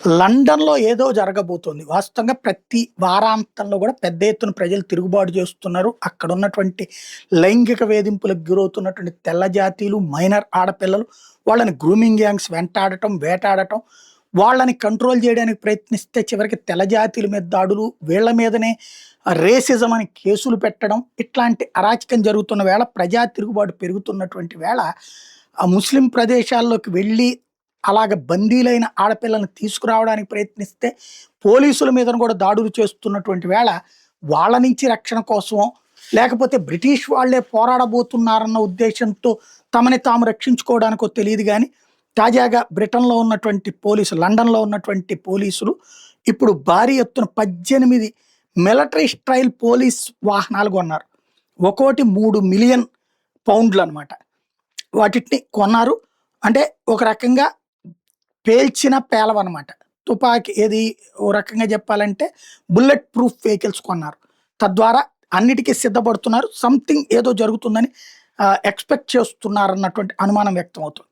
లండన్‌లో ఏదో జరగబోతోంది. వాస్తవంగా ప్రతి వారాంతంలో గూడా పెద్ద ఎత్తున ప్రజలు తిరుగుబాటు చేస్తున్నారు. అక్కడున్నటువంటి లైంగిక వేధింపులకు గురవుతున్నటువంటి తెల్ల జాతీయులు, మైనర్ ఆడపిల్లలు, వాళ్ళని గ్రూమింగ్ గ్యాంగ్స్ వెంటాడటం, వేటాడటం, వాళ్ళని కంట్రోల్ జేయడానికి ప్రయత్నిస్తే చివరికి తెల్ల జాతీయుల మీద దాడులు, వీళ్ళ మీదనే రేసిజం అని కేసులు పెట్టడం, ఇట్లాంటి అరాచకం జరుగుతున్న వేళ, ప్రజా తిరుగుబాటు పెరుగుతున్నటువంటి వేళ, ఆ ముస్లిం ప్రదేశాల్లోకి వెళ్ళి అలాగ బందీలైన ఆడపిల్లల్ని తీసుకురావడానికి ప్రయత్నిస్తే, పోలీసుల మీదన కూడా దాడులు చేస్తున్నటువంటి వేళ, వాళ్ళ నుంచి రక్షణ కోసమో, లేకపోతే బ్రిటిష్ వాళ్ళే పోరాడబోతున్నారన్న ఉద్దేశంతో తమని తాము రక్షించుకోవడానికో తెలీదు గానీ, తాజాగా బ్రిటన్‌లో ఉన్నటువంటి పోలీసులు, లండన్‌లో ఉన్నటువంటి పోలీసులు ఇప్పుడు భారీ ఎత్తున 18 మిలిటరీ స్టైల్ పోలీస్ వాహనాలు కొన్నారు. ఒక్కోటి £3,000,000 వాటిని కొన్నారు. అంటే ఒక రకంగా పేల్చిన పేలవనమాట. తుపాకీ ఏది ఓ రకంగా చెప్పాలంటే బుల్లెట్ ప్రూఫ్ వెహికల్స్ కొన్నారు. తద్వారా అన్నిటికి సిద్ధపడుతున్నారు. సంథింగ్ ఏదో జరుగుతుందని ఎక్స్‌పెక్ట్ చేస్తున్నారన్నటువంటి అనుమానం వ్యక్తమవుతుంది.